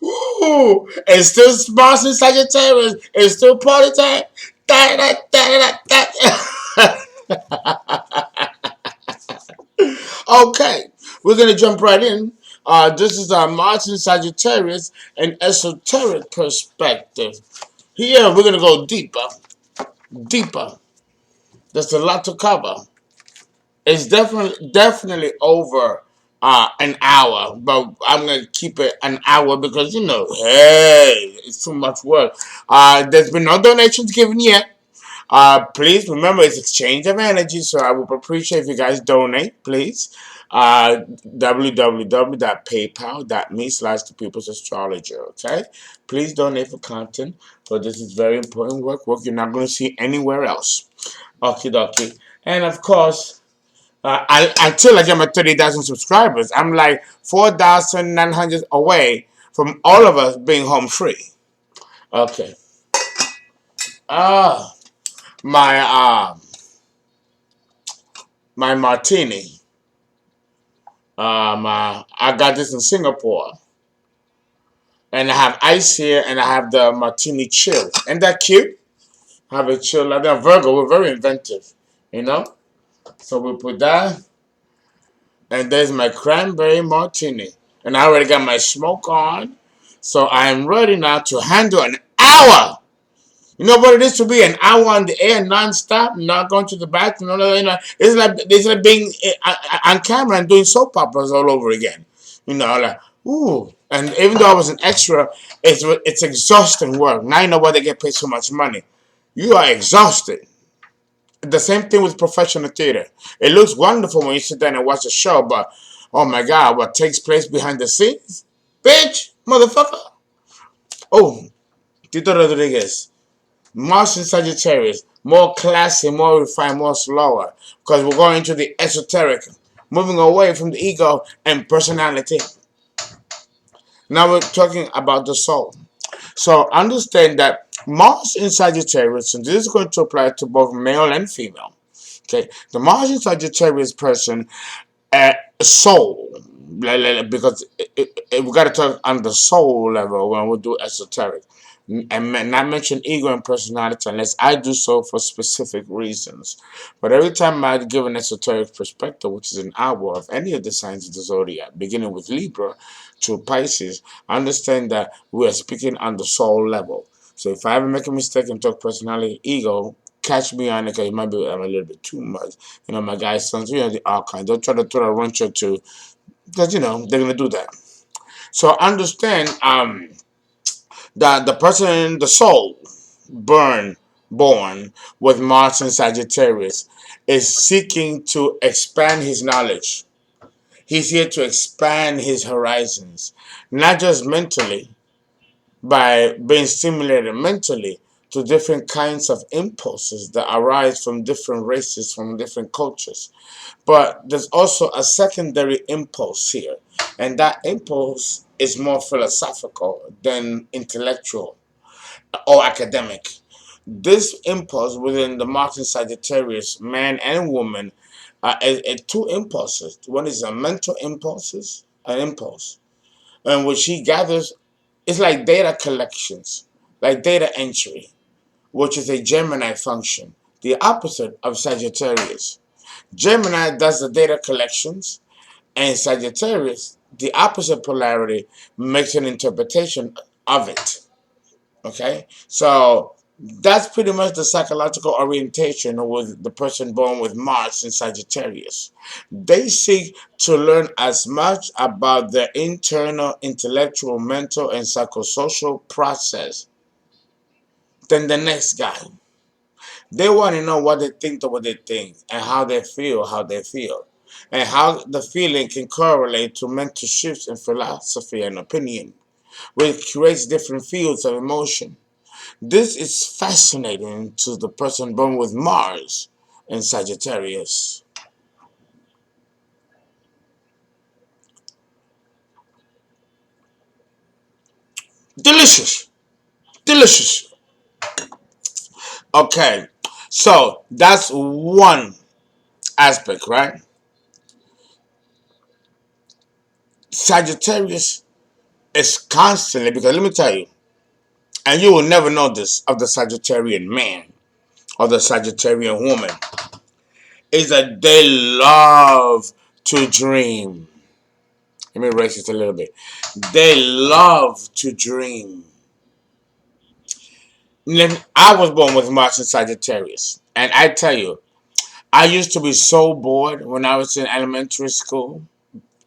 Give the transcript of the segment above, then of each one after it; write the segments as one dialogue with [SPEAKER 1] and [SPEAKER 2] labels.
[SPEAKER 1] Ooh, it's still Mars in Sagittarius. It's still party time. Da, da, da, da, Okay, we're gonna jump right in. This is our Mars in Sagittarius and esoteric perspective. Here we're gonna go deeper, deeper. There's a lot to cover. It's definitely over an hour, but I'm gonna keep it an hour because hey, it's too much work. There's been no donations given yet. Please remember it's exchange of energy, so I would appreciate if you guys donate, please. www.paypal.me/the people's astrologer. Okay, please donate for content. But this is very important work you're not going to see anywhere else. Okie dokie. And of course, until I get my 30,000 subscribers, I'm like 4,900 away from all of us being home free. Okay. Ah, my my martini. I got this in Singapore, and I have ice here, and I have the martini chill. Isn't that cute? Have a chill like that. Virgo, we're very inventive, you know. So we put that, and there's my cranberry martini, and I already got my smoke on, so I am ready now to handle an hour. You know what it is to be an hour on the air non-stop, not going to the bathroom. It's like being on camera and doing soap operas all over again. Like ooh. And even though I was an extra, it's exhausting work. Now you know why they get paid so much money. You are exhausted. The same thing with professional theater. It looks wonderful when you sit down and watch a show, but oh my God, what takes place behind the scenes, bitch, motherfucker. Oh, Tito Rodriguez. Mars in Sagittarius, more classy, more refined, more slower, because we're going into the esoteric, moving away from the ego and personality. Now we're talking about the soul. So understand that Mars in Sagittarius, and this is going to apply to both male and female. Okay, the Mars in Sagittarius person, soul, because we got to talk on the soul level when we do esoteric, and not mention ego and personality unless I do so for specific reasons. But every time I give an esoteric perspective, which is an hour of any of the signs of the zodiac, beginning with Libra to Pisces, understand that we are speaking on the soul level. So if I ever make a mistake and talk personality, ego, catch me on it because it might be a little bit too much. My guys, sons, the archive. Don't try to throw a wrench or two, because they're gonna do that. So understand that the person, the soul, born with Mars and Sagittarius, is seeking to expand his knowledge. He's here to expand his horizons, not just mentally, by being stimulated mentally to different kinds of impulses that arise from different races, from different cultures. But there's also a secondary impulse here, and that impulse is more philosophical than intellectual or academic. This impulse within the Martin Sagittarius, man and woman, are two impulses. One is a mental an impulse, in which he gathers. It's like data collections, like data entry, which is a Gemini function, the opposite of Sagittarius. Gemini does the data collections, and Sagittarius, the opposite polarity, makes an interpretation of it. Okay? So that's pretty much the psychological orientation with the person born with Mars in Sagittarius. They seek to learn as much about their internal intellectual, mental, and psychosocial process than the next guy. They want to know what they think, and how they feel, and how the feeling can correlate to mental shifts in philosophy and opinion, which creates different fields of emotion. This is fascinating to the person born with Mars in Sagittarius. Delicious. Delicious. Okay, so that's one. aspect, right? Sagittarius is constantly, because let me tell you, and you will never know this of the Sagittarian man or the Sagittarian woman, is that they love to dream. Let me erase this a little bit. They love to dream. I was born with Mars in Sagittarius, and I tell you, I used to be so bored when I was in elementary school.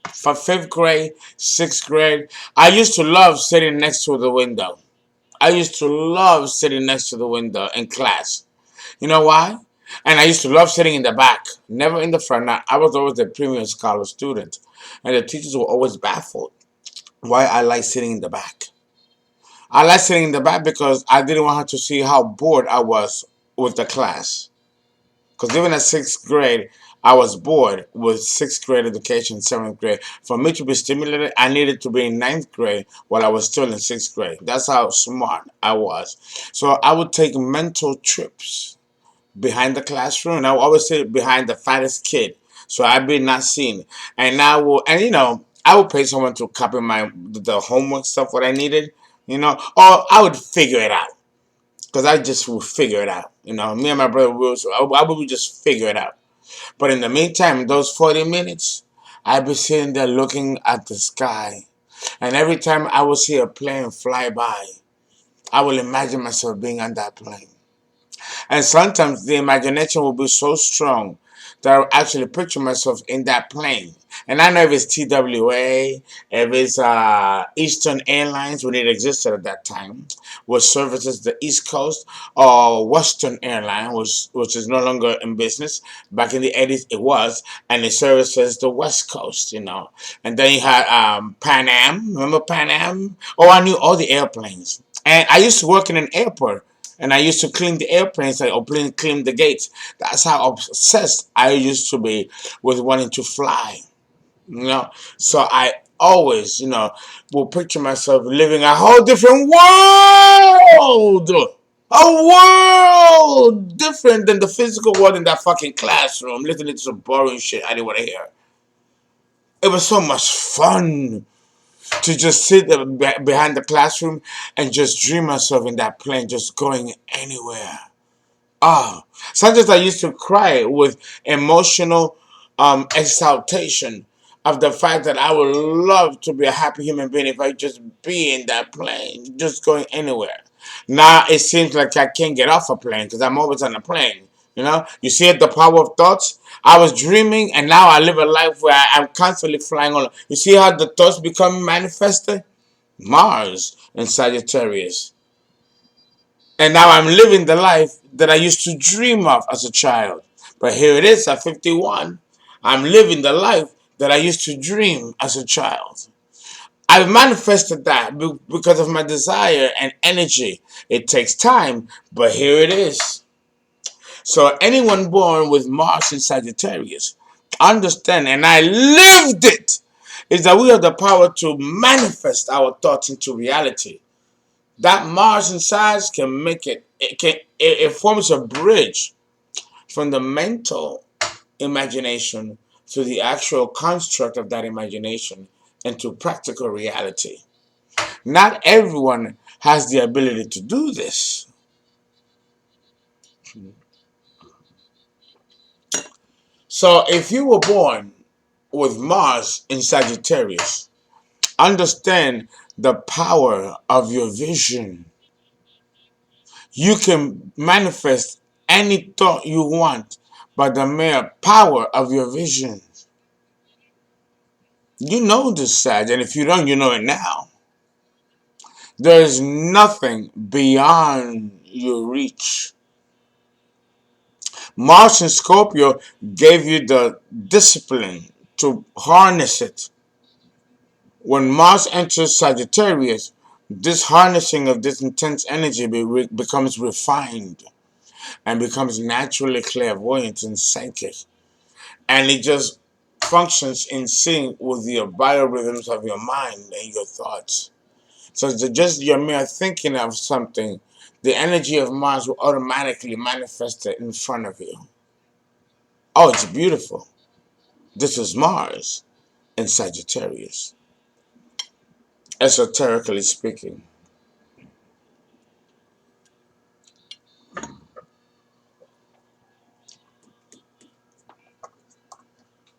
[SPEAKER 1] For 5th grade, 6th grade, I used to love sitting next to the window. I used to love sitting next to the window in class. You know why? And I used to love sitting in the back, never in the front. Now, I was always the premium scholar student, and the teachers were always baffled why I like sitting in the back. I like sitting in the back because I didn't want her to see how bored I was with the class. Because even at 6th grade, I was bored with 6th grade education, 7th grade. For me to be stimulated, I needed to be in 9th grade while I was still in 6th grade. That's how smart I was. So I would take mental trips behind the classroom, and I would always sit behind the fattest kid, so I'd be not seen. And I would pay someone to copy the homework stuff what I needed, or I would figure it out. Because I just would figure it out. Me and my brother, I would just figure it out. But in the meantime, those 40 minutes, I'd be sitting there looking at the sky. And every time I would see a plane fly by, I will imagine myself being on that plane. And sometimes the imagination will be so strong that I'll actually picture myself in that plane. And I know if it's TWA, if it's Eastern Airlines, when it existed at that time, which services the East Coast, or Western Airline, which is no longer in business. Back in the 80s, it was, and it services the West Coast, And then you had Pan Am. Remember Pan Am? Oh, I knew all the airplanes. And I used to work in an airport. And I used to clean the airplanes, or clean the gates. That's how obsessed I used to be with wanting to fly. So I always, will picture myself living a whole different world. A world different than the physical world in that fucking classroom, listening to some boring shit I didn't want to hear. It was so much fun to just sit behind the classroom and just dream myself in that plane, just going anywhere. Sometimes I used to cry with emotional exaltation of the fact that I would love to be a happy human being if I just be in that plane, just going anywhere. Now it seems like I can't get off a plane because I'm always on a plane. You see the power of thoughts? I was dreaming, and now I live a life where I'm constantly flying on. You see how the thoughts become manifested? Mars and Sagittarius. And now I'm living the life that I used to dream of as a child. But here it is at 51. I'm living the life that I used to dream as a child. I've manifested that because of my desire and energy. It takes time, but here it is. So anyone born with Mars in Sagittarius, understand, and I lived it, is that we have the power to manifest our thoughts into reality. That Mars in Sag can make it forms a bridge from the mental imagination to the actual construct of that imagination into practical reality. Not everyone has the ability to do this. So if you were born with Mars in Sagittarius, understand the power of your vision. You can manifest any thought you want by the mere power of your vision. You know this, Sag, and if you don't, you know it now. There is nothing beyond your reach. Mars in Scorpio gave you the discipline to harness it. When Mars enters Sagittarius, this harnessing of this intense energy becomes refined and becomes naturally clairvoyant and psychic. And it just functions in sync with the biorhythms of your mind and your thoughts. So just your mere thinking of something, the energy of Mars will automatically manifest it in front of you. Oh, it's beautiful. This is Mars in Sagittarius, esoterically speaking.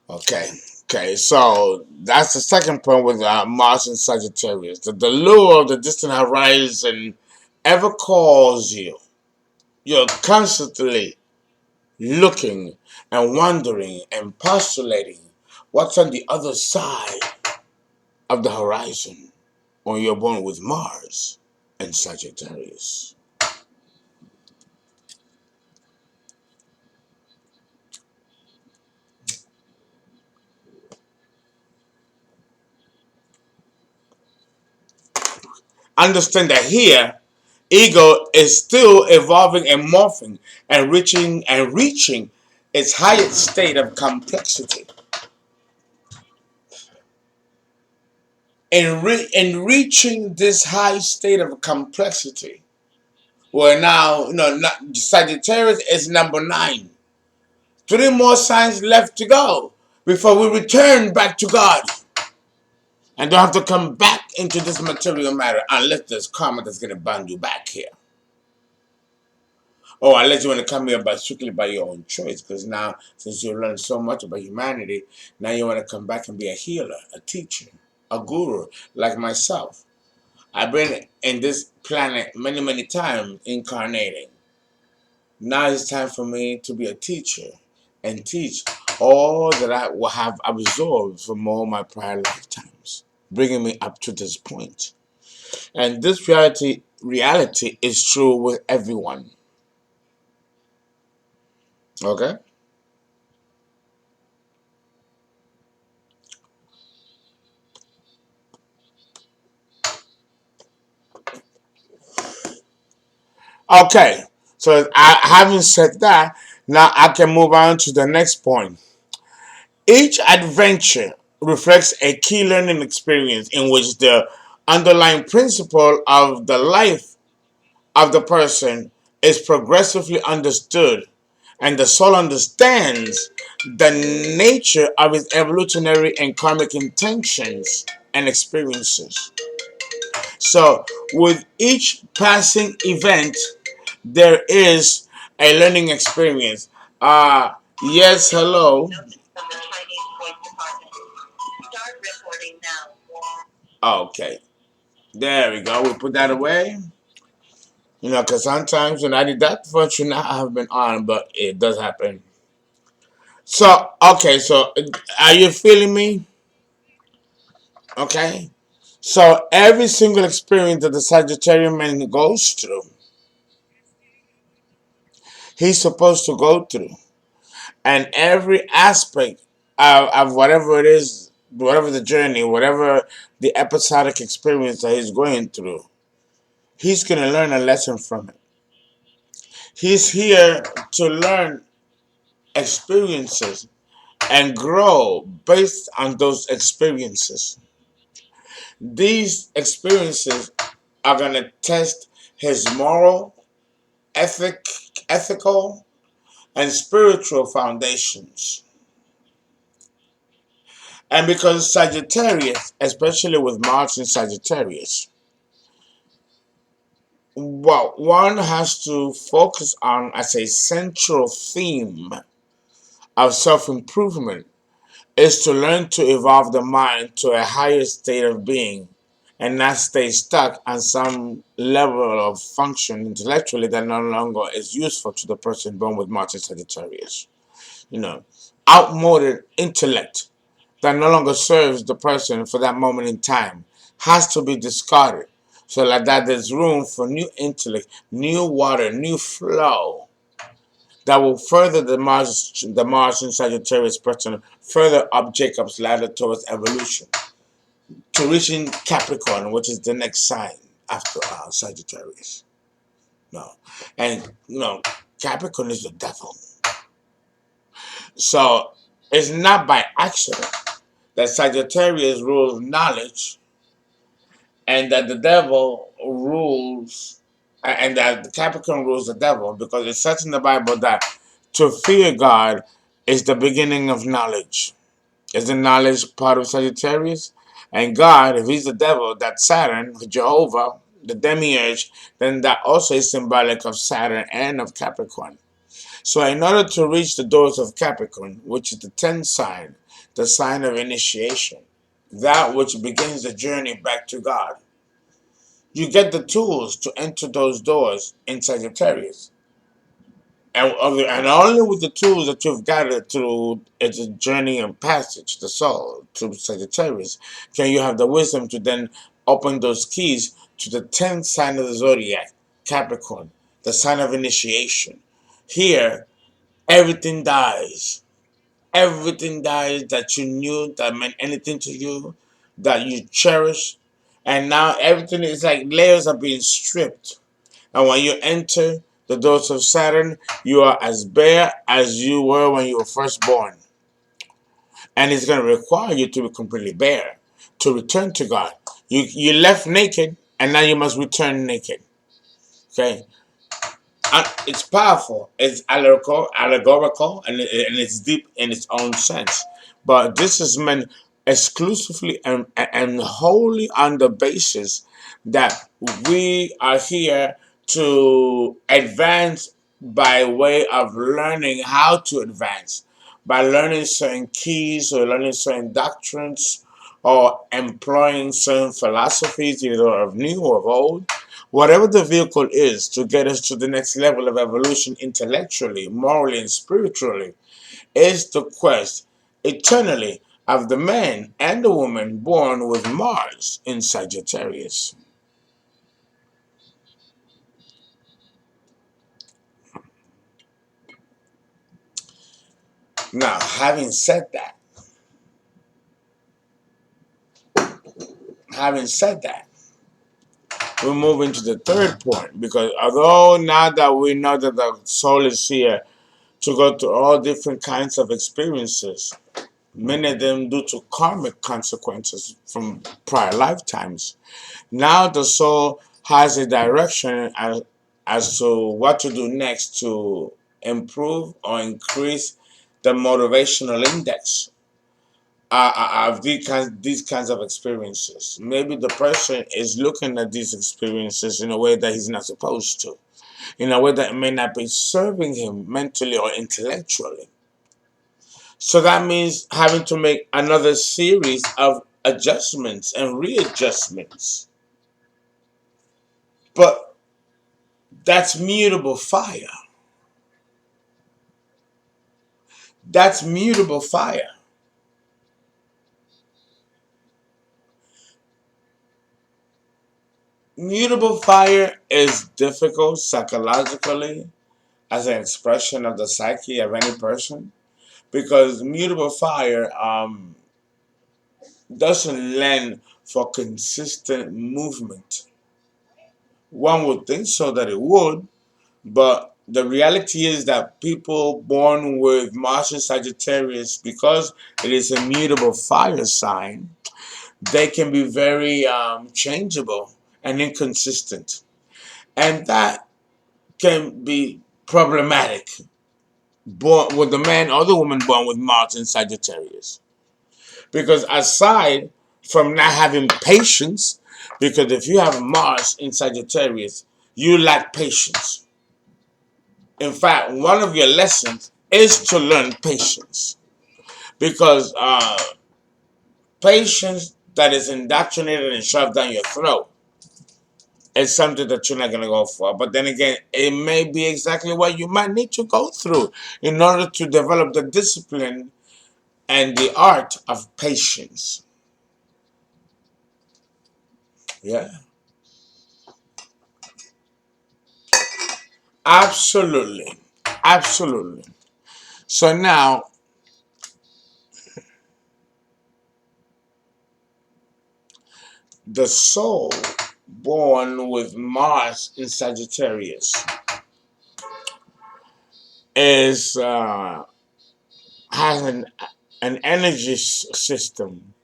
[SPEAKER 1] Okay. Okay, so that's the second point with Mars and Sagittarius. The lure of the distant horizon ever calls you. You're constantly looking and wondering and postulating what's on the other side of the horizon when you're born with Mars and Sagittarius. Understand that here, ego is still evolving and morphing and reaching its highest state of complexity. In reaching this high state of complexity, we're now, Sagittarius is number 9. 3 more signs left to go before we return back to God and don't have to come back into this material matter unless there's karma that's going to bind you back here. Or unless you want to come here strictly by your own choice, because now, since you learned so much about humanity, now you want to come back and be a healer, a teacher, a guru, like myself. I've been in this planet many, many times incarnating. Now it's time for me to be a teacher and teach all that I will have absorbed from all my prior lifetimes, bringing me up to this point. And this reality is true with everyone. Okay? Okay. So having said that, now I can move on to the next point. Each adventure reflects a key learning experience in which the underlying principle of the life of the person is progressively understood, and the soul understands the nature of its evolutionary and karmic intentions and experiences. So, with each passing event, there is a learning experience. Yes, hello. Okay, there we go. We put that away. Because sometimes when I did that, function now I have been on, but it does happen. So, okay, so are you feeling me? Okay. So, every single experience that the Sagittarian man goes through, he's supposed to go through. And every aspect of whatever it is, whatever the journey, whatever the episodic experience that he's going through, he's going to learn a lesson from it. He's here to learn experiences and grow based on those experiences. These experiences are going to test his moral, ethical, and spiritual foundations. And because Sagittarius, especially with Mars in Sagittarius, what one has to focus on as a central theme of self improvement is to learn to evolve the mind to a higher state of being and not stay stuck on some level of function intellectually that no longer is useful to the person born with Mars in Sagittarius. You know, outmoded intellect that no longer serves the person for that moment in time has to be discarded so that there's room for new intellect, new water, new flow that will further the Mars in Sagittarius person further up Jacob's ladder towards evolution to reaching Capricorn, which is the next sign after Sagittarius. No, and Capricorn is the devil. So it's not by accident that Sagittarius rules knowledge and that the devil rules, and that the Capricorn rules the devil, because it says in the Bible that to fear God is the beginning of knowledge. Isn't knowledge part of Sagittarius? And God, if he's the devil, that's Saturn, Jehovah, the demiurge, then that also is symbolic of Saturn and of Capricorn. So in order to reach the doors of Capricorn, which is the 10th sign, the sign of initiation, that which begins the journey back to God, you get the tools to enter those doors in Sagittarius. And only with the tools that you've gathered through its journey and passage, the soul, to Sagittarius, can you have the wisdom to then open those keys to the 10th sign of the zodiac, Capricorn, the sign of initiation. Here, everything dies. Everything dies that you knew that meant anything to you, that you cherish. And now everything is like layers are being stripped. And when you enter the doors of Saturn, you are as bare as you were when you were first born. And it's going to require you to be completely bare to return to God. You left naked, and now you must return naked. Okay? It's powerful. It's allegorical, and it's deep in its own sense. But this is meant exclusively and wholly on the basis that we are here to advance by way of learning how to advance, by learning certain keys or learning certain doctrines or employing certain philosophies, either of new or of old. Whatever the vehicle is to get us to the next level of evolution intellectually, morally, and spiritually, is the quest eternally of the man and the woman born with Mars in Sagittarius. Now, having said that, we move into the third point, because although now that we know that the soul is here to go through all different kinds of experiences, many of them due to karmic consequences from prior lifetimes, now the soul has a direction as to what to do next to improve or increase the motivational index of these kinds of experiences. Maybe the person is looking at these experiences in a way that he's not supposed to, in a way that may not be serving him mentally or intellectually. So that means having to make another series of adjustments and readjustments. But that's mutable fire. That's mutable fire. Mutable fire is difficult psychologically as an expression of the psyche of any person, because mutable fire doesn't lend for consistent movement. One would think so that it would, but the reality is that people born with Mars in Sagittarius, because it is a mutable fire sign, they can be very changeable and inconsistent. And that can be problematic born with the man or the woman born with Mars in Sagittarius. Because aside from not having patience, because if you have Mars in Sagittarius, you lack patience. In fact, one of your lessons is to learn patience, because patience that is indoctrinated and shoved down your throat is something that you're not going to go for. But then again, it may be exactly what you might need to go through in order to develop the discipline and the art of patience. Yeah, absolutely. Absolutely. So now, the soul born with Mars in Sagittarius is has an energy system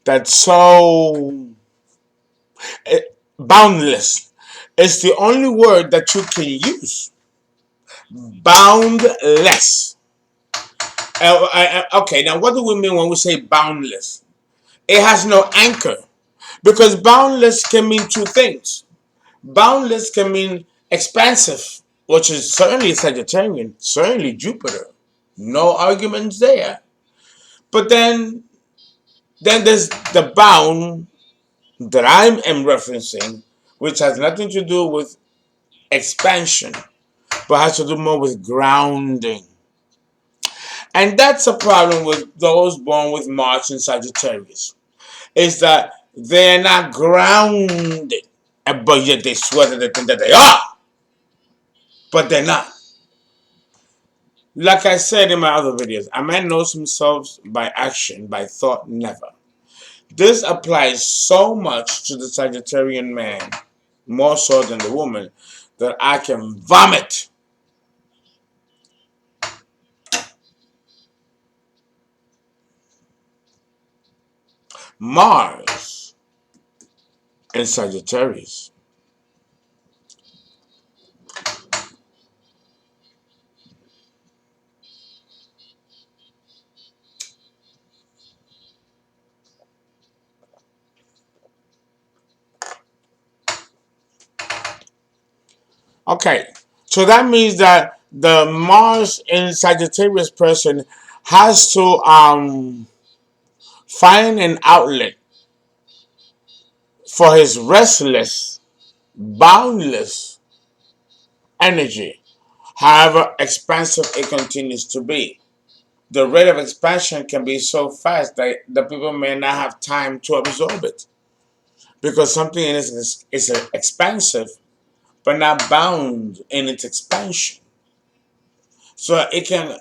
[SPEAKER 1] that's so boundless. It's the only word that you can use. Boundless. Okay, now what do we mean when we say boundless? It has no anchor. Because boundless can mean two things. Boundless can mean expansive, which is certainly Sagittarian, certainly Jupiter. No arguments there. But then there's the bound that I am referencing, which has nothing to do with expansion, but has to do more with grounding. And that's a problem with those born with Mars in Sagittarius, is that they're not grounded, but yet they swear that they think that they are, but they're not. Like I said in my other videos, a man knows himself by action, by thought never. This applies so much to the Sagittarian man, more so than the woman, that I can vomit. Mars in Sagittarius. Okay, so that means that the Mars in Sagittarius person has to find an outlet for his restless, boundless energy, however expansive it continues to be. The rate of expansion can be so fast that the people may not have time to absorb it, because something is expansive but not bound in its expansion. So it can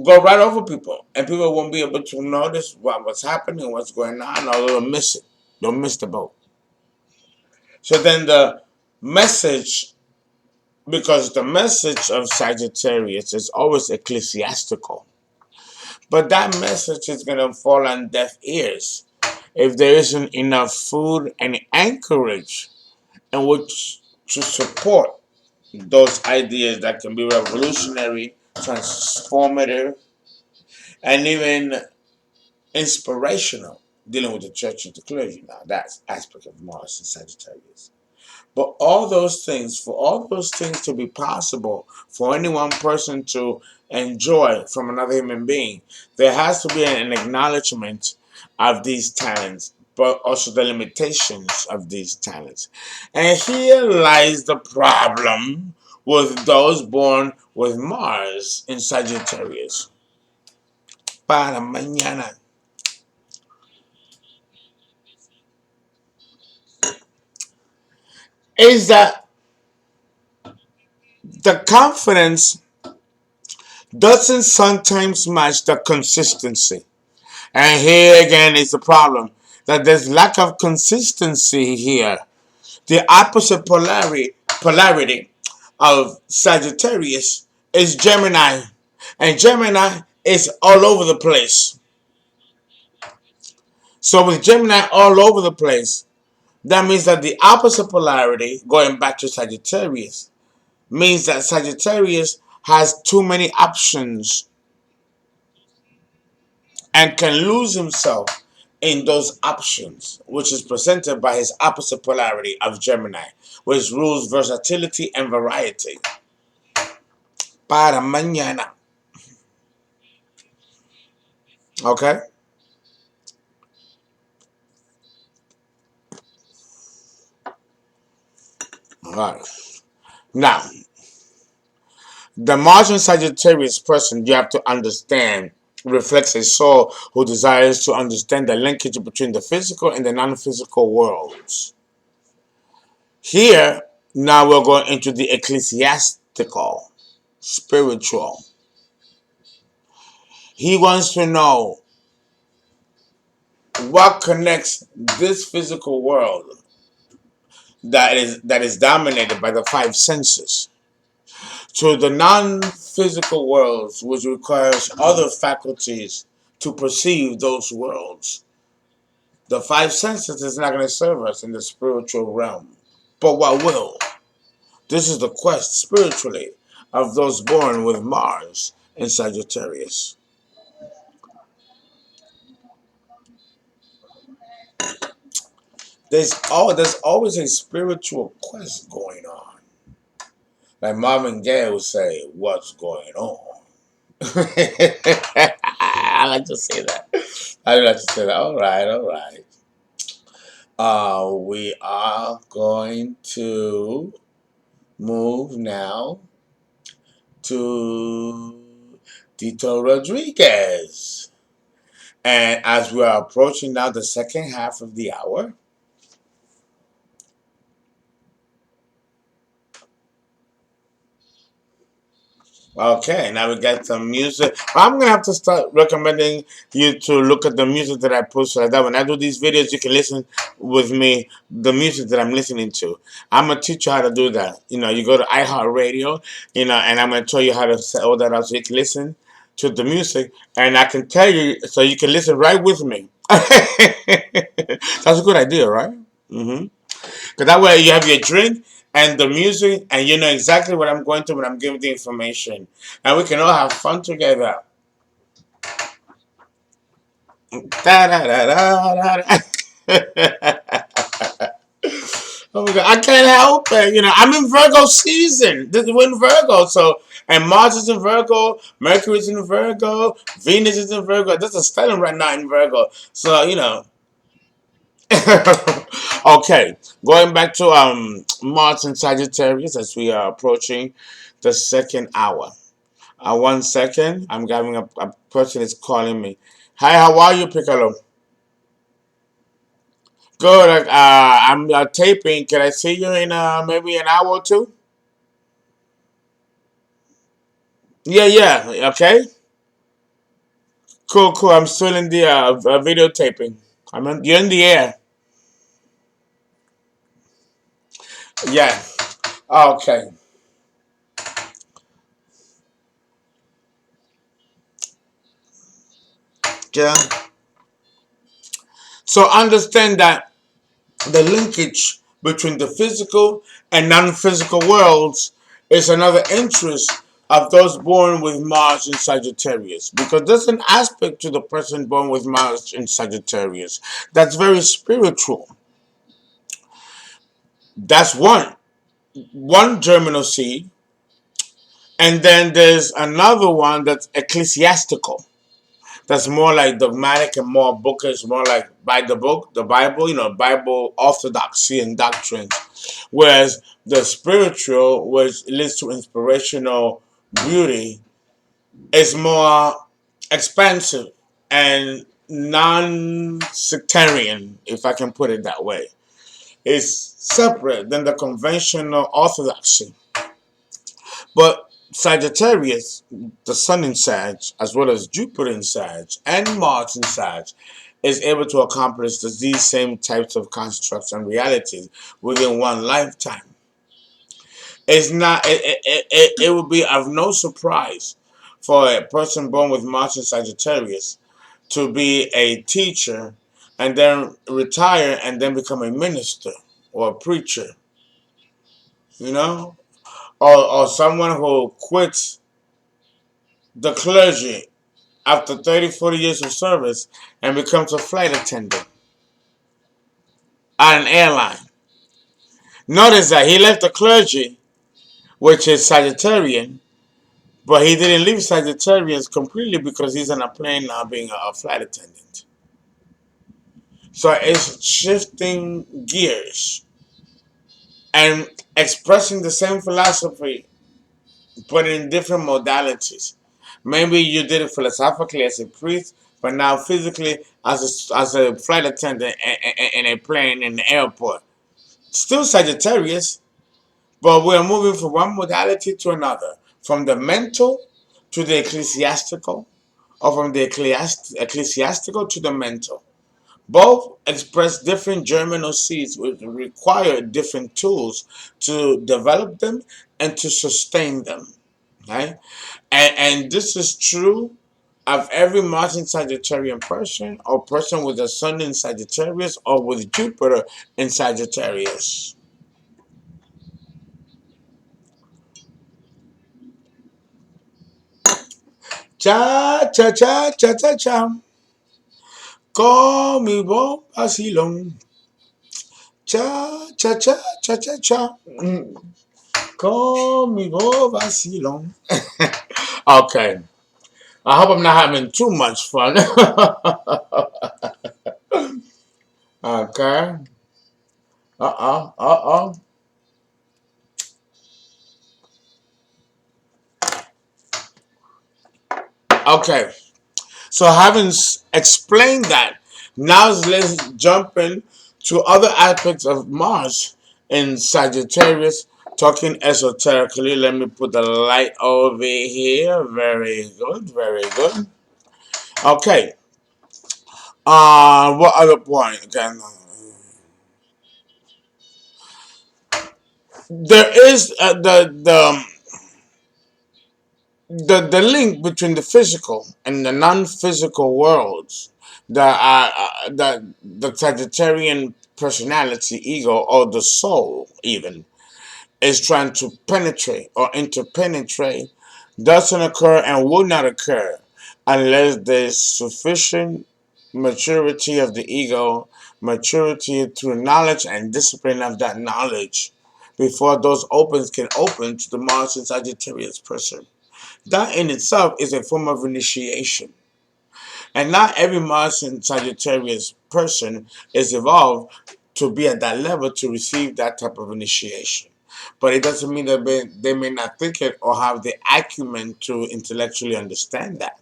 [SPEAKER 1] go right over people, and people won't be able to notice what's happening, what's going on, or they'll miss it. They'll miss the boat. So then the message, because the message of Sagittarius is always ecclesiastical, but that message is going to fall on deaf ears if there isn't enough food and anchorage in which to support those ideas that can be revolutionary, transformative, and even inspirational, dealing with the church and the clergy. Now, that's aspect of Mars and Sagittarius. But all those things, for all those things to be possible, for any one person to enjoy from another human being, there has to be an acknowledgement of these talents, but also the limitations of these talents. And here lies the problem with those born with Mars in Sagittarius. Para mañana. Is that the confidence doesn't sometimes match the consistency. And here again is the problem, that there's lack of consistency here. The opposite polarity of Sagittarius is Gemini. And Gemini is all over the place. So with Gemini all over the place, that means that the opposite polarity, going back to Sagittarius, means that Sagittarius has too many options and can lose himself in those options, which is presented by his opposite polarity of Gemini, which rules versatility and variety. Para mañana. Okay? All right. Now, the Martian Sagittarius person, you have to understand, reflects a soul who desires to understand the linkage between the physical and the non-physical worlds. Here, now we're going into the ecclesiastical, spiritual. He wants to know what connects this physical world that is dominated by the five senses to the non-physical worlds, which requires other faculties to perceive those worlds. The five senses is not going to serve us in the spiritual realm. But what will? This is the quest spiritually of those born with Mars in Sagittarius. there's always a spiritual quest going on. Like Marvin Gaye would say, "What's going on?" I like to say that. I like to say that. All right, all right. We are going to move now to Tito Rodriguez. And as we are approaching now the second half of the hour, okay, now we got some music. I'm gonna have to start recommending you to look at the music that I post so that when I do these videos, you can listen with me the music that I'm listening to. I'm gonna teach you how to do that. You go to iHeartRadio, and I'm gonna show you how to set all that out so you can listen to the music, and I can tell you so you can listen right with me. That's a good idea, right? Mm-hmm. Because that way you have your drink and the music, and you know exactly what I'm going to when I'm giving the information. And we can all have fun together. Da, da, da, da, da. Oh my God, I can't help it. I'm in Virgo season. We're in Virgo, so and Mars is in Virgo, Mercury is in Virgo, Venus is in Virgo. This is stellar right now in Virgo. So okay, going back to Mars and Sagittarius as we are approaching the second hour. 1 second, I'm having a person is calling me. Hi, how are you, Piccolo? Good. I'm taping. Can I see you in maybe an hour or two? Yeah, yeah. Okay. Cool, cool. I'm still in the videotaping. You're in the air. Yeah. Okay. Yeah. So understand that the linkage between the physical and non-physical worlds is another interest of those born with Mars in Sagittarius, because there's an aspect to the person born with Mars in Sagittarius that's very spiritual. That's one germinal seed, and then there's another one that's ecclesiastical. That's more like dogmatic and more bookish, more like by the book, the Bible, Bible orthodoxy and doctrines. Whereas the spiritual, which leads to inspirational beauty, is more expansive and non-sectarian, if I can put it that way. It's separate than the conventional orthodoxy. But Sagittarius, the Sun in Sag, as well as Jupiter in Sag and Mars in Sag, is able to accomplish these same types of constructs and realities within one lifetime. It's not. It would be of no surprise for a person born with Mars in Sagittarius to be a teacher and then retire and then become a minister or a preacher, you know, or someone who quits the clergy after 30, 40 years of service and becomes a flight attendant at an airline. Notice that he left the clergy, which is Sagittarian, but he didn't leave Sagittarians completely because he's on a plane now being a flight attendant. So it's shifting gears and expressing the same philosophy, but in different modalities. Maybe you did it philosophically as a priest, but now physically as a flight attendant in a plane in the airport. Still Sagittarius, but we're moving from one modality to another, from the mental to the ecclesiastical, or from the ecclesiastical to the mental. Both express different germinal seeds which require different tools to develop them and to sustain them. Right? And this is true of every Mars in Sagittarian person or person with the Sun in Sagittarius or with Jupiter in Sagittarius. Cha cha cha cha cha cha. Con mi voz vacilón. Cha, cha, cha, cha, cha, cha. Conmigo vacilón. Okay. I hope I'm not having too much fun. Okay. Uh-oh. Uh-oh. Okay. So having explained that, now let's jump in to other aspects of Mars in Sagittarius, talking esoterically. Let me put the light over here. Very good, very good. Okay. What other point? Again, there is the link between the physical and the non-physical worlds that the Sagittarian personality, ego, or the soul even is trying to penetrate or interpenetrate doesn't occur and will not occur unless there's sufficient maturity of the ego, maturity through knowledge and discipline of that knowledge before those opens can open to the Mars and Sagittarius person. That in itself is a form of initiation. And not every Mars and Sagittarius person is evolved to be at that level to receive that type of initiation. But it doesn't mean that they may not think it or have the acumen to intellectually understand that.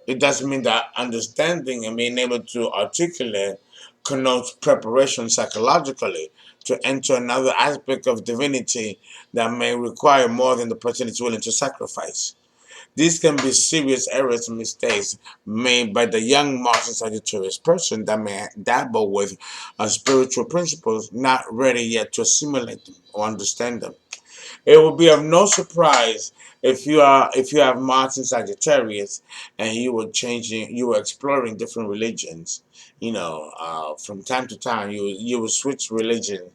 [SPEAKER 1] It doesn't mean that understanding and being able to articulate connotes preparation psychologically to enter another aspect of divinity that may require more than the person is willing to sacrifice. These can be serious errors and mistakes made by the young Mars and Sagittarius person that may dabble with spiritual principles, not ready yet to assimilate them or understand them. It will be of no surprise if you have Mars in Sagittarius and you were exploring different religions. From time to time you will switch religion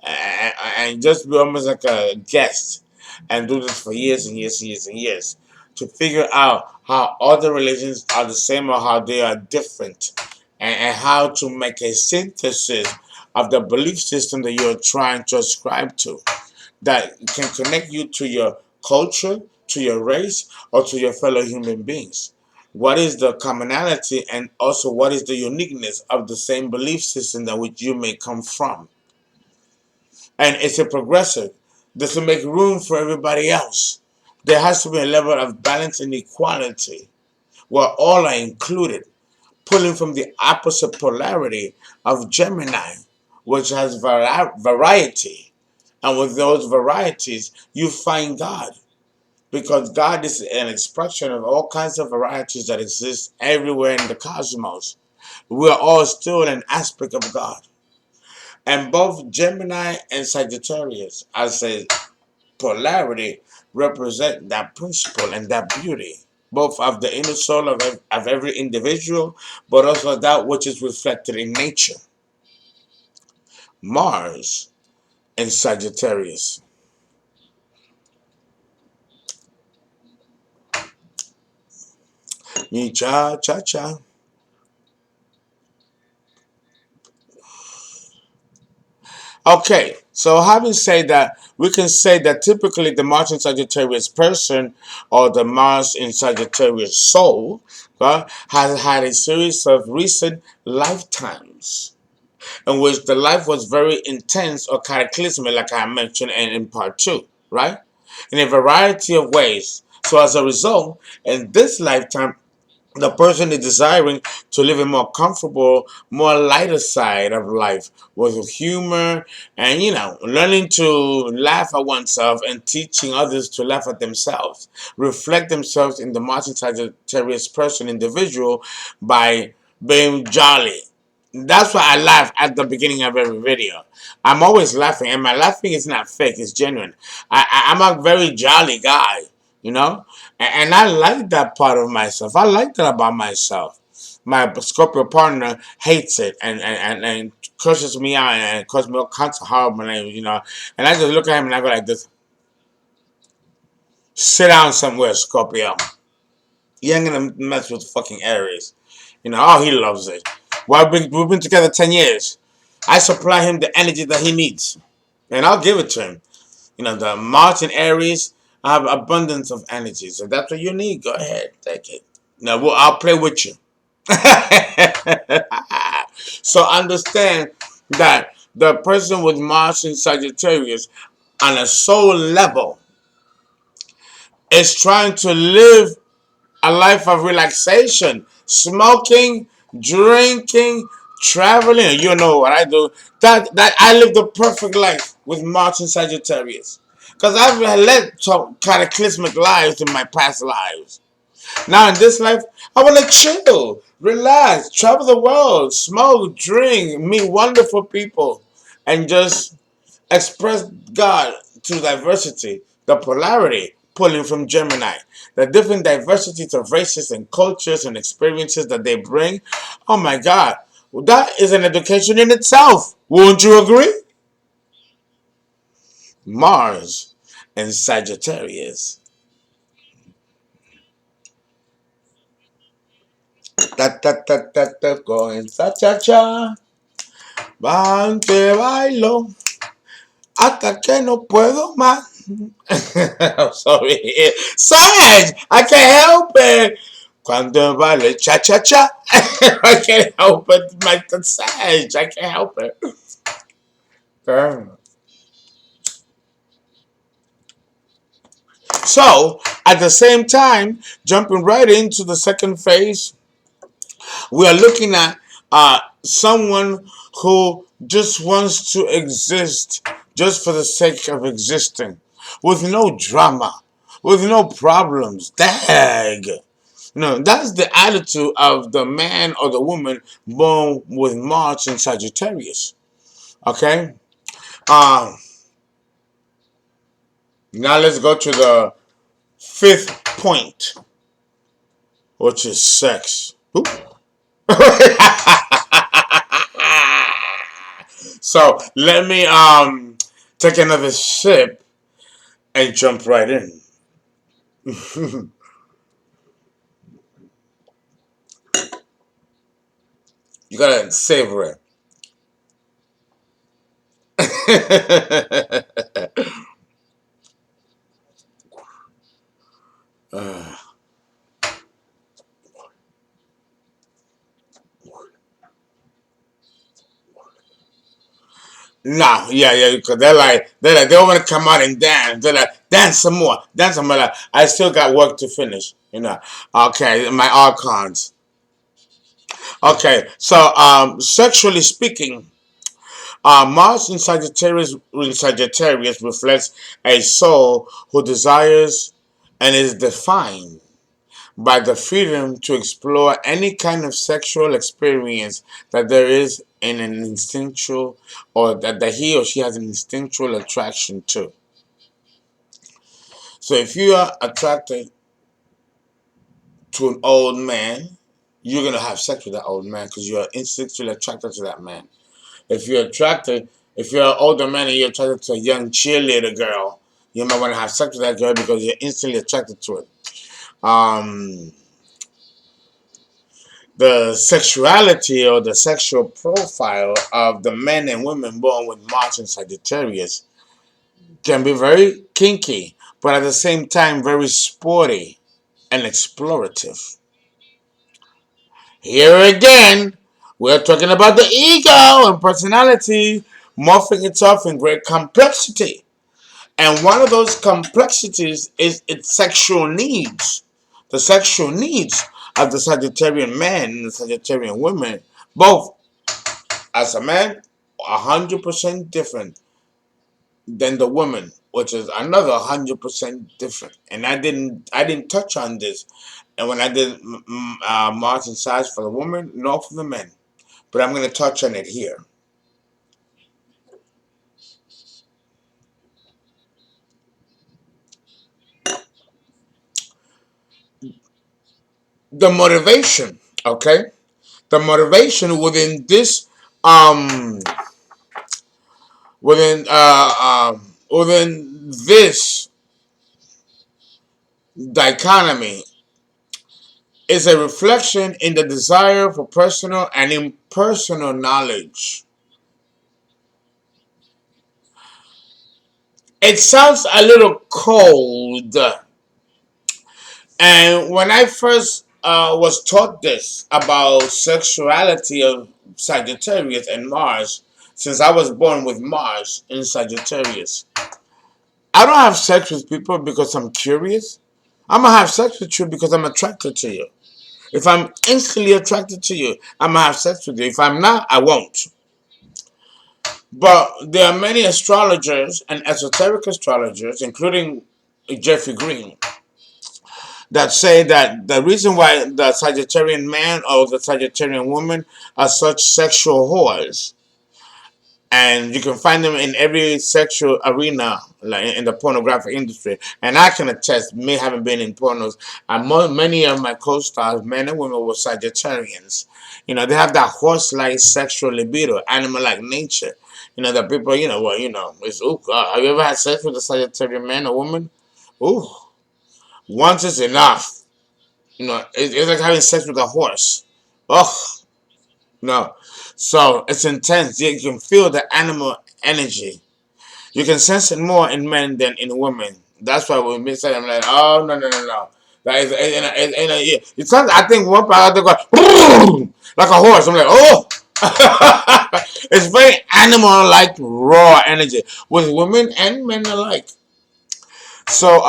[SPEAKER 1] and just be almost like a guest and do this for years and years and years and years to figure out how other religions are the same or how they are different and how to make a synthesis of the belief system that you're trying to ascribe to that can connect you to your culture, to your race, or to your fellow human beings. What is the commonality and also what is the uniqueness of the same belief system that which you may come from? And it's a progressive. This will make room for everybody else. There has to be a level of balance and equality where all are included, pulling from the opposite polarity of Gemini, which has variety. And with those varieties, you find God. Because God is an expression of all kinds of varieties that exist everywhere in the cosmos. We are all still an aspect of God. And both Gemini and Sagittarius, as a polarity, represent that principle and that beauty, both of the inner soul of every individual, but also that which is reflected in nature. Mars and Sagittarius. Me cha cha cha. Okay, so having said that, we can say that typically the Mars in Sagittarius person or the Mars in Sagittarius soul has had a series of recent lifetimes in which the life was very intense or cataclysmic, like I mentioned in part two, right? In a variety of ways. So as a result, in this lifetime, the person is desiring to live a more comfortable, more lighter side of life with humor and, learning to laugh at oneself and teaching others to laugh at themselves. Reflect themselves in the multi-Sagittarius person individual by being jolly. That's why I laugh at the beginning of every video. I'm always laughing, and my laughing is not fake, it's genuine. I'm a very jolly guy, you know? And I like that part of myself. I like that about myself. My Scorpio partner hates it and curses me out and calls me all kinds of horrible names, And I just look at him and I go like this. Sit down somewhere, Scorpio. You ain't gonna mess with fucking Aries. Oh, he loves it. Well, we've been together 10 years. I supply him the energy that he needs, and I'll give it to him. The Mars and Aries have abundance of energy, so that's what you need. Go ahead, take it. Now, I'll play with you. So understand that the person with Mars and Sagittarius on a soul level is trying to live a life of relaxation, smoking, drinking, traveling. You know what I do. That I live the perfect life with Mars and Sagittarius. Because I've led cataclysmic lives in my past lives. Now in this life, I want to chill, relax, travel the world, smoke, drink, meet wonderful people, and just express God through diversity, the polarity pulling from Gemini, the different diversities of races and cultures and experiences that they bring. Oh my God, that is an education in itself. Won't you agree? Mars and Sagittarius. Ta ta ta ta ta, going cha cha cha. Van que bailo hasta que no puedo más. I'm sorry. Sag, I can't help it. Cuando vale cha cha cha. I can't help it. My Sag, I can't help it. So, at the same time, jumping right into the second phase, we are looking at someone who just wants to exist just for the sake of existing, with no drama, with no problems. Dag. No, that's the attitude of the man or the woman born with Mars and Sagittarius. Okay? Um, Now let's go to the fifth point, which is sex. So let me take another sip and jump right in. You gotta savor it. No, yeah, because they're like, they want to come out and dance. They're like, dance some more, dance some more. Like, I still got work to finish. Okay, my archons. Okay, so sexually speaking, Mars in Sagittarius reflects a soul who desires and is defined by the freedom to explore any kind of sexual experience that there is in an instinctual, or that he or she has an instinctual attraction to. So if you are attracted to an old man, you're going to have sex with that old man because you're instinctually attracted to that man. If you're an older man and you're attracted to a young cheerleader girl, you might want to have sex with that girl because you're instantly attracted to it. Um, the sexuality or the sexual profile of the men and women born with Mars and Sagittarius can be very kinky, but at the same time very sporty and explorative. Here again, we're talking about the ego and personality morphing itself in great complexity. And one of those complexities is its sexual needs. The sexual needs of the Sagittarian man and the Sagittarian woman, both as a man, 100% different than the woman, which is another 100% different. And I didn't touch on this. And when I did Mars and Sag for the woman, nor for the men. But I'm going to touch on it here. The motivation, okay? The motivation um within this dichotomy is a reflection in the desire for personal and impersonal knowledge. It sounds a little cold. And when I first was taught this about sexuality of Sagittarius and Mars, since I was born with Mars in Sagittarius, I don't have sex with people because I'm curious. I'm gonna have sex with you because I'm attracted to you. If I'm instantly attracted to you, I'm gonna have sex with you. If I'm not, I won't. But there are many astrologers and esoteric astrologers, including Jeffrey Green, that say that the reason why the Sagittarian man or the Sagittarian woman are such sexual whores, and you can find them in every sexual arena, like in the pornographic industry. And I can attest, me having been in pornos, many of my co-stars, men and women, were Sagittarians. You know, they have that horse-like sexual libido, animal-like nature. You know, the people, it's, oh God, have you ever had sex with a Sagittarian man or woman? Ooh, once is enough. You know, it's like having sex with a horse. Oh, no. So it's intense. You can feel the animal energy. You can sense it more in men than in women. That's why when we say, I'm like, oh, no, no, no, no. That is, yeah. It sounds, I think one part they go, like a horse. I'm like, oh. It's very animal-like, raw energy with women and men alike. So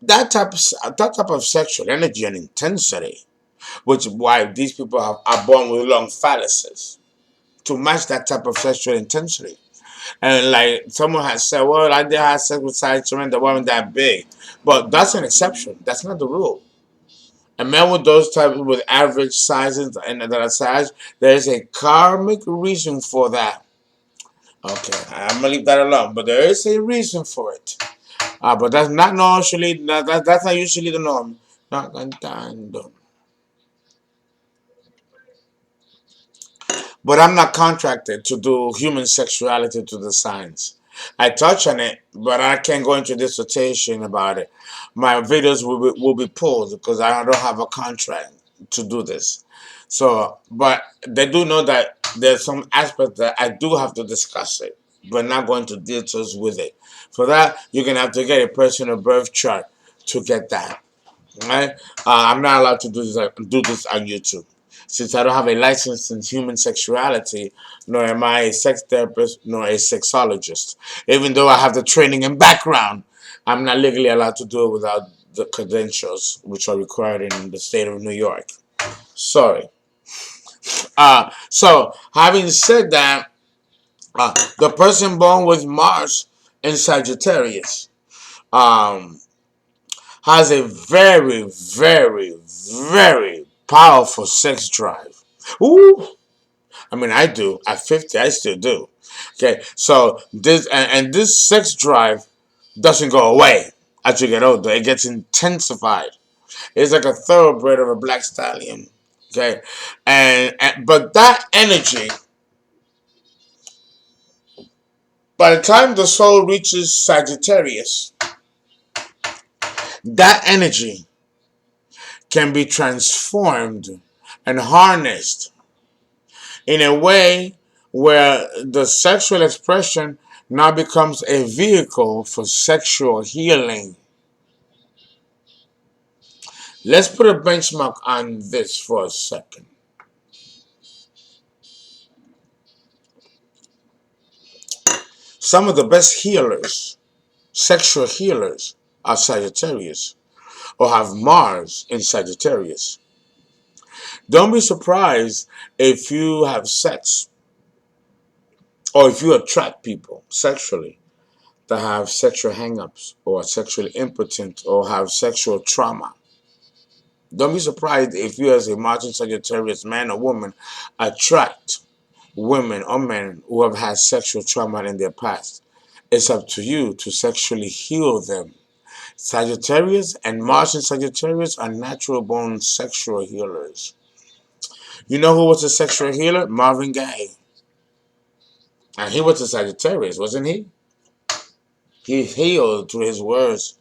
[SPEAKER 1] that type of sexual energy and intensity, which is why these people are born with long phalluses to match that type of sexual intensity. And like someone has said, well, I did have sex with Sagittarius, that wasn't that big, but that's an exception. That's not the rule. A man with those types with average sizes and that are size, there is a karmic reason for that. Okay, I'm gonna leave that alone, but there is a reason for it. But that's not usually that's not usually the norm. Not cantando. But I'm not contracted to do human sexuality to the science. I touch on it, but I can't go into dissertation about it. My videos will be pulled because I don't have a contract to do this. So, but they do know that there's some aspects that I do have to discuss it, but not going to details with it. For that, you're gonna have to get a personal birth chart to get that. Right? I'm not allowed to do this on YouTube. Since I don't have a license in human sexuality, nor am I a sex therapist, nor a sexologist. Even though I have the training and background, I'm not legally allowed to do it without the credentials, which are required in the state of New York. Sorry. So, having said that, the person born with Mars in Sagittarius um, has a very, very, very powerful sex drive. Ooh, I mean, I do. At 50, I still do. Okay, so this this sex drive doesn't go away as you get older. It gets intensified. It's like a thoroughbred of a black stallion. Okay, and but that energy, by the time the soul reaches Sagittarius, that energy can be transformed and harnessed in a way where the sexual expression now becomes a vehicle for sexual healing. Let's put a benchmark on this for a second. Some of the best healers, sexual healers, are Sagittarius or have Mars in Sagittarius. Don't be surprised if you have sex or if you attract people sexually that have sexual hangups or are sexually impotent or have sexual trauma. Don't be surprised if you, as a Martin Sagittarius man or woman, attract women or men who have had sexual trauma in their past. It's up to you to sexually heal them. Sagittarius and Martian Sagittarius are natural born sexual healers. You know who was a sexual healer? Marvin Gaye. And he was a Sagittarius, wasn't he? He healed through his words.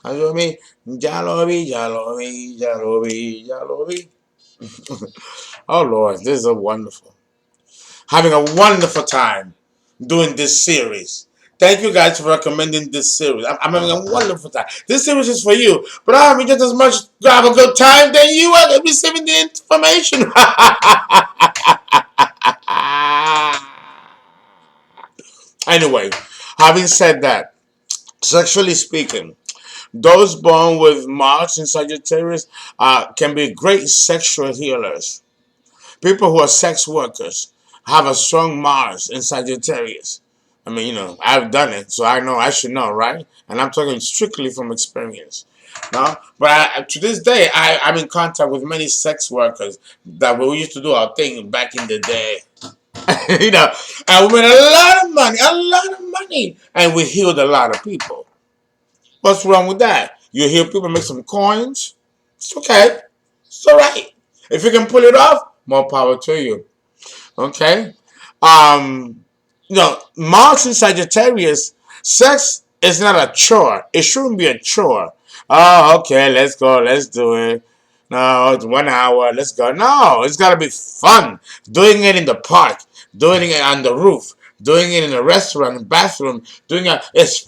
[SPEAKER 1] You know what I mean? Ya lo vi, ya lo vi, ya lo vi, ya lo vi. Oh Lord, this is wonderful. Having a wonderful time doing this series. Thank you guys for recommending this series. I'm having a wonderful time. This series is for you, but I'm having just as much have a good time than you are receiving the information. Anyway, having said that, sexually speaking, those born with Mars in Sagittarius can be great sexual healers. People who are sex workers have a strong Mars in Sagittarius. I mean, I've done it, so I know I should know, right? And I'm talking strictly from experience. No, but to this day, I'm in contact with many sex workers that we used to do our thing back in the day. And we made a lot of money, and we healed a lot of people. What's wrong with that? You heal people, make some coins. It's okay. It's all right. If you can pull it off, more power to you. Okay. Um, Mars in Sagittarius, sex is not a chore. It shouldn't be a chore. Oh, okay, let's go, let's do it. No, it's 1 hour, let's go. No, it's gotta be fun. Doing it in the park, doing it on the roof, doing it in a restaurant, bathroom, doing it's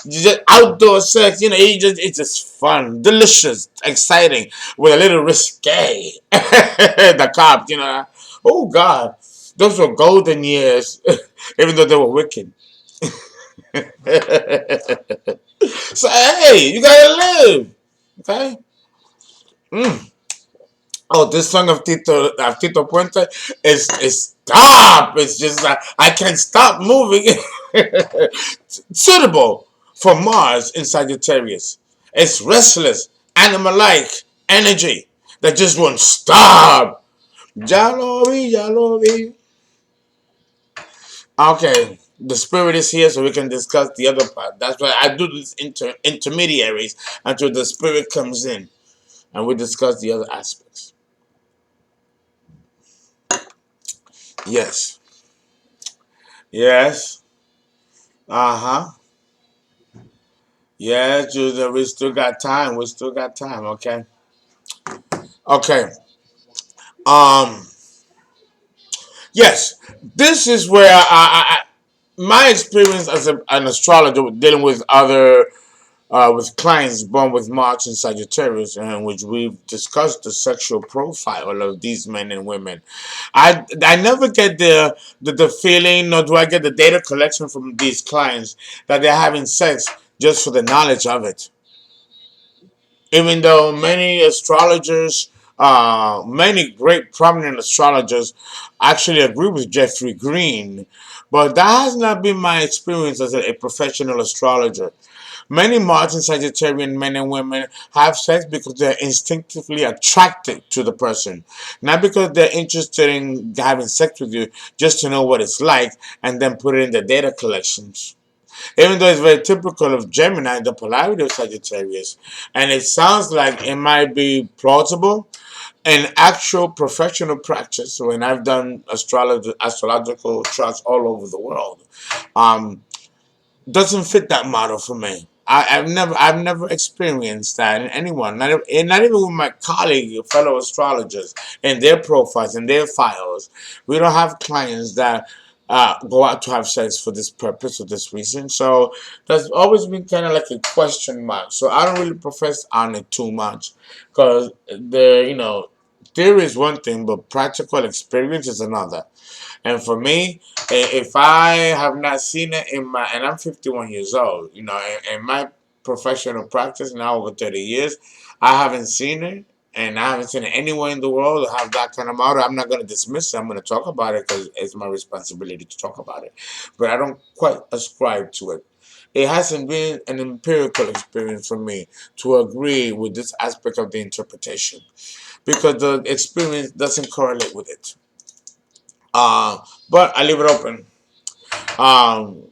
[SPEAKER 1] just outdoor sex. It's just fun, delicious, exciting, with a little risque. The cops, oh God, those were golden years, even though they were wicked. So hey, you gotta live, okay? Mm. Oh, this song of Tito Puente is stop. It's just I can't stop moving. Suitable for Mars in Sagittarius. It's restless, animal-like energy that just won't stop. Jalovi, jalovi. Okay, the spirit is here, so we can discuss the other part. That's why I do these intermediaries until the spirit comes in, and we discuss the other aspects. Yes. Yes. Uh-huh. Yes, Joseph, we still got time. We still got time, okay? Okay. Um, yes. This is where my experience as an astrologer dealing with other with clients born with Mars and Sagittarius, in which we've discussed the sexual profile of these men and women. I never get the feeling, nor do I get the data collection from these clients that they're having sex just for the knowledge of it. Even though many astrologers, many great prominent astrologers actually agree with Jeffrey Green, but that has not been my experience as a professional astrologer. Many Mars and Sagittarian men and women have sex because they're instinctively attracted to the person, not because they're interested in having sex with you just to know what it's like and then put it in the data collections. Even though it's very typical of Gemini, the polarity of Sagittarius, and it sounds like it might be plausible in actual professional practice when I've done astrological charts all over the world. Um, doesn't fit that model for me. I've never experienced that in anyone, not even with my colleague, fellow astrologers, in their profiles, in their files. We don't have clients that go out to have sex for this purpose or this reason. So that's always been kind of like a question mark. So I don't really profess on it too much because theory is one thing, but practical experience is another. And for me, if I have not seen it and I'm 51 years old, in my professional practice now over 30 years, I haven't seen it. And I haven't seen it anywhere in the world have that kind of model. I'm not going to dismiss it. I'm going to talk about it because it's my responsibility to talk about it. But I don't quite ascribe to it. It hasn't been an empirical experience for me to agree with this aspect of the interpretation because the experience doesn't correlate with it. Uh, but I leave it open. Um,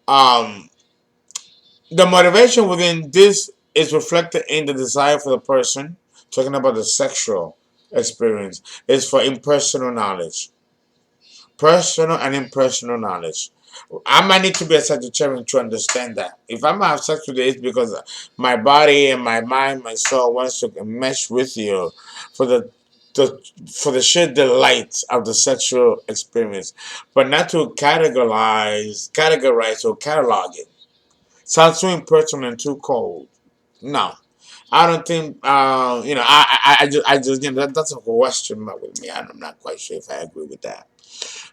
[SPEAKER 1] um, the motivation within this is reflected in the desire for the person, talking about the sexual experience, is for impersonal knowledge. Personal and impersonal knowledge. I might need to be a Sagittarian to understand that. If I'm gonna have sex with you, it's because my body and my mind, my soul wants to mesh with you for the for the sheer delight of the sexual experience, but not to categorize or catalog it. Sounds too impersonal and too cold. No, I don't think. I just, that's a question mark with me. I'm not quite sure if I agree with that.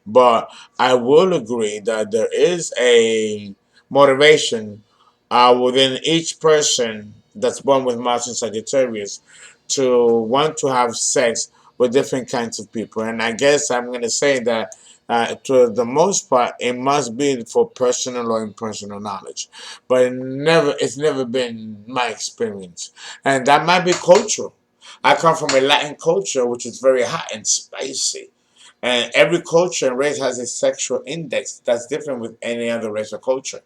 [SPEAKER 1] But I will agree that there is a motivation within each person that's born with Mars and Sagittarius to want to have sex with different kinds of people. And I guess I'm going to say that to the most part, it must be for personal or impersonal knowledge. But it's never been my experience. And that might be cultural. I come from a Latin culture, which is very hot and spicy. And every culture and race has a sexual index that's different with any other race or culture.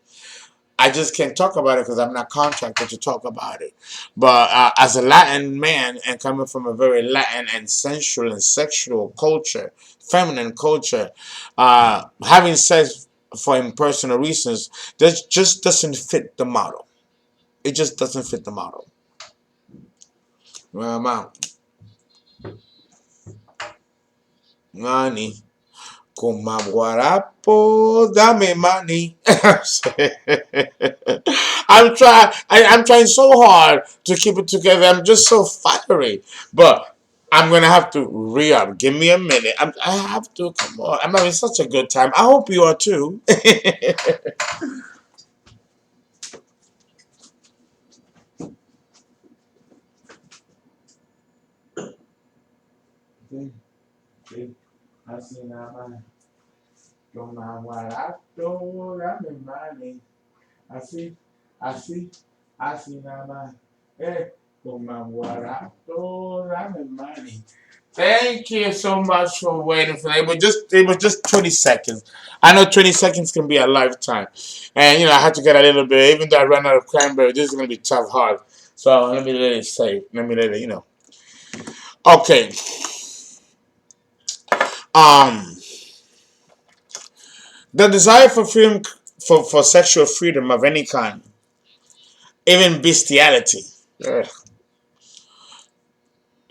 [SPEAKER 1] I just can't talk about it because I'm not contracted to talk about it. But as a Latin man and coming from a very Latin and sensual and sexual culture, feminine culture, having sex for impersonal reasons, that just doesn't fit the model. It just doesn't fit the model. Well, I'm out. Money. Con más guarapo, dame money. I'm trying so hard to keep it together. I'm just so fiery. But I'm gonna have to re-up. Give me a minute. I have to. Come on. I'm having such a good time. I hope you are too. Así nada más. Con más guarapo, dame money. Así, así, así nada más. Con más guarapo, dame money. Thank you so much for waiting for that. It was just 20 seconds. I know 20 seconds can be a lifetime. And I had to get a little bit, even though I ran out of cranberry, this is gonna be tough hard. So let me let it say. Let me let it. Okay. Um the desire for freedom for sexual freedom of any kind, even bestiality, ugh,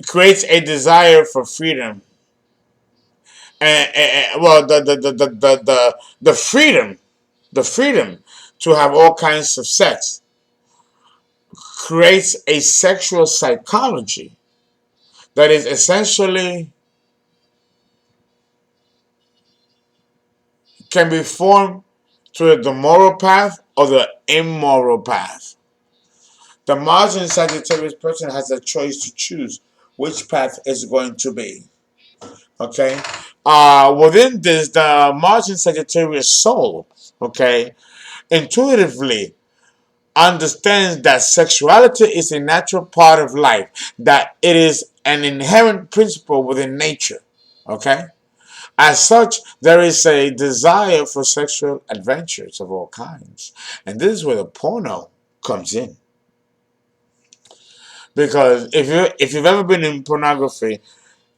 [SPEAKER 1] creates a desire for freedom. And well, the freedom to have all kinds of sex creates a sexual psychology that is essentially can be formed to the moral path or the immoral path. The Mars in Sagittarius person has a choice to choose which path is going to be. Okay? Within this, the Mars in Sagittarius soul, okay, intuitively understands that sexuality is a natural part of life, that it is an inherent principle within nature. Okay? As such, there is a desire for sexual adventures of all kinds. And this is where the porno comes in. Because if you've ever been in pornography,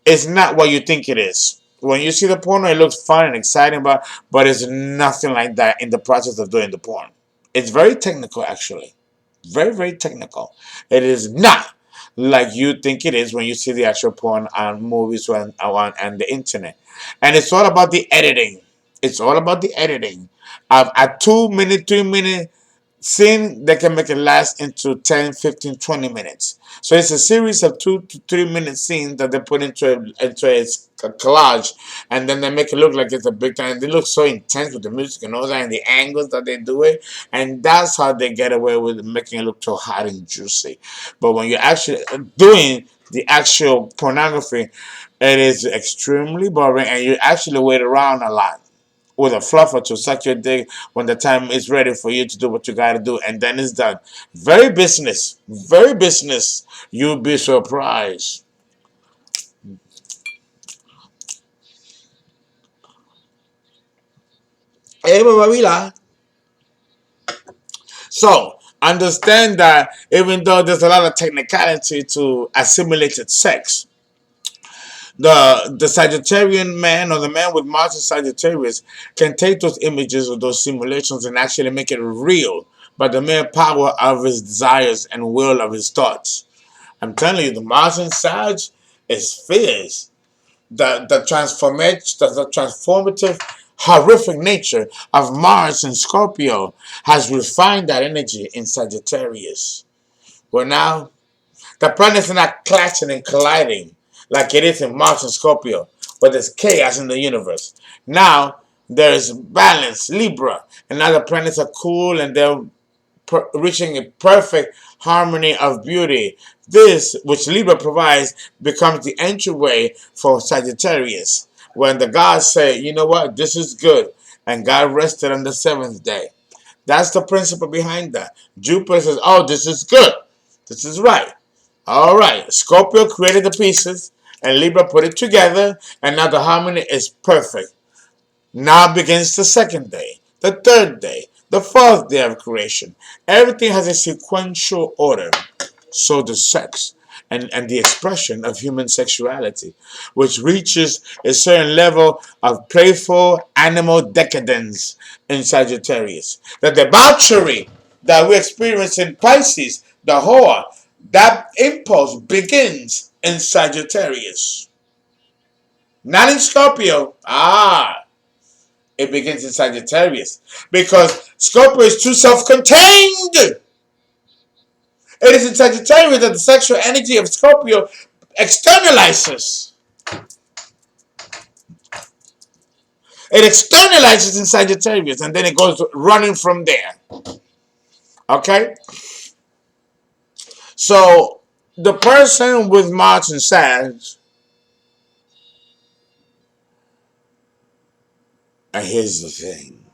[SPEAKER 1] it's not what you think it is. When you see the porno, it looks fun and exciting, but it's nothing like that in the process of doing the porn. It's very technical, actually. Very, very technical. It is not like you think it is when you see the actual porn on movies and the internet. And it's all about the editing. It's all about the editing. A 2 minute, 3 minute scene that can make it last into 10, 15, 20 minutes. So it's a series of 2 to 3 minute scenes that they put into a collage, and then they make it look like it's a big time. They look so intense with the music and all that, and the angles that they do it, and that's how they get away with making it look so hot and juicy. But when you're actually doing the actual pornography, it is extremely boring, and you actually wait around a lot with a fluffer to suck your dick when the time is ready for you to do what you got to do, and then it's done. Very business, very business. You'll be surprised. Hey, Babila. So understand that even though there's a lot of technicality to assimilated sex, the Sagittarian man or the man with Mars in Sagittarius can take those images or those simulations and actually make it real by the mere power of his desires and will of his thoughts. I'm telling you, the Mars in Sag is fears. The transformative, horrific nature of Mars and Scorpio has refined that energy in Sagittarius. Well, now the planets are not clashing and colliding like it is in Mars and Scorpio, but there's chaos in the universe. Now there's balance, Libra, and now the planets are cool and they're reaching a perfect harmony of beauty. This, which Libra provides, becomes the entryway for Sagittarius. When the gods say, you know what, this is good, and God rested on the seventh day. That's the principle behind that. Jupiter says, oh, this is good. This is right. All right. Scorpio created the pieces, and Libra put it together, and now the harmony is perfect. Now begins the second day, the third day, the fourth day of creation. Everything has a sequential order. So does sex and the expression of human sexuality, which reaches a certain level of playful animal decadence in Sagittarius. The debauchery that we experience in Pisces, the whore, that impulse begins in Sagittarius. Not in Scorpio. It begins in Sagittarius. Because Scorpio is too self-contained. It is in Sagittarius that the sexual energy of Scorpio externalizes. It externalizes in Sagittarius and then it goes running from there. Okay? So, the person with Mars and Sag, and here's the thing.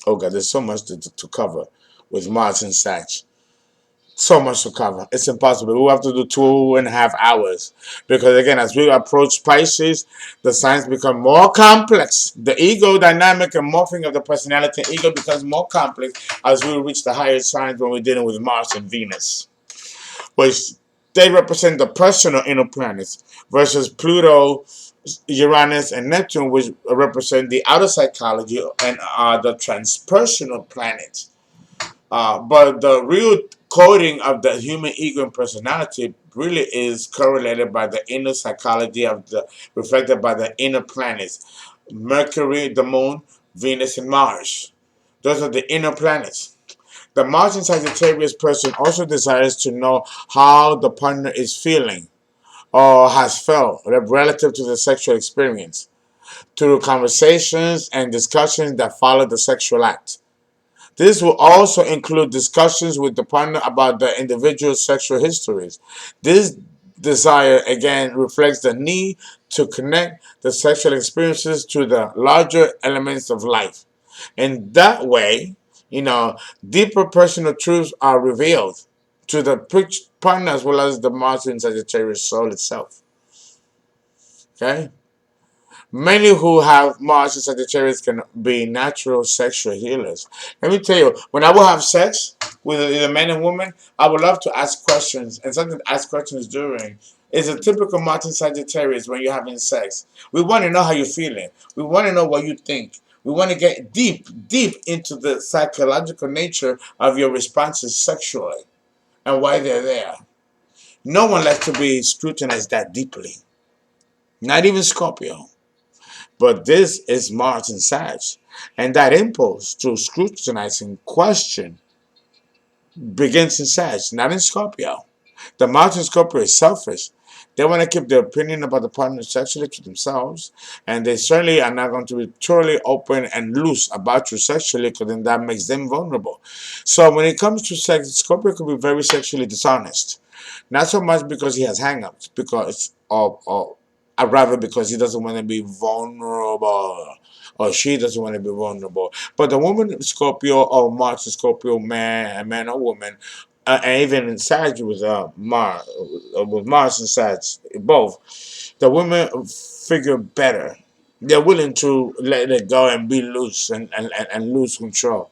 [SPEAKER 1] Oh God, there's so much to cover with Mars and Sag. So much to cover. It's impossible. We'll have to do 2.5 hours. Because again, as we approach Pisces, the signs become more complex. The ego dynamic and morphing of the personality and ego becomes more complex as we reach the higher signs when we're dealing with Mars and Venus, which they represent the personal inner planets, versus Pluto, Uranus, and Neptune, which represent the outer psychology and are the transpersonal planets. But the real coding of the human ego and personality really is correlated by the inner psychology of the reflected by the inner planets: Mercury, the Moon, Venus, and Mars. Those are the inner planets. The Mars in Sagittarius person also desires to know how the partner is feeling or has felt relative to the sexual experience through conversations and discussions that follow the sexual act. This will also include discussions with the partner about the individual's sexual histories. This desire again reflects the need to connect the sexual experiences to the larger elements of life. In that way, deeper personal truths are revealed to the partner as well as the Mars in Sagittarius soul itself. Okay? Many who have Mars and Sagittarius can be natural sexual healers. Let me tell you, when I will have sex with either man and woman, I would love to ask questions. And something to ask questions during is a typical Mars and Sagittarius when you're having sex. We want to know how you're feeling. We want to know what you think. We want to get deep, deep into the psychological nature of your responses sexually and why they're there. No one likes to be scrutinized that deeply. Not even Scorpio. But this is Mars and Sag. And that impulse to scrutinize and question begins in Sag, not in Scorpio. The Mars in Scorpio is selfish. They want to keep their opinion about the partner sexually to themselves, and they certainly are not going to be totally open and loose about you sexually, because then that makes them vulnerable. So when it comes to sex, Scorpio could be very sexually dishonest. Not so much because he has hang-ups, because or rather because he doesn't want to be vulnerable, or she doesn't want to be vulnerable. But the woman Scorpio or Mars Scorpio man, a man or woman, and even in Sag with Mars and Sag, both, the women figure better. They're willing to let it go and be loose and lose control.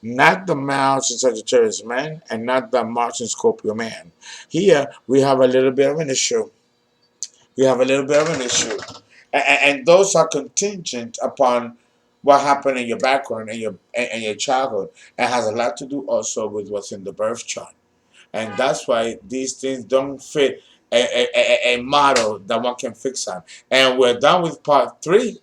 [SPEAKER 1] Not the Mars and Sagittarius man, and not the Mars and Scorpio man. Here we have a little bit of an issue. We have a little bit of an issue. And those are contingent upon what happened in your background and your childhood. It has a lot to do also with what's in the birth chart. And that's why these things don't fit a model that one can fix on. And we're done with part 3.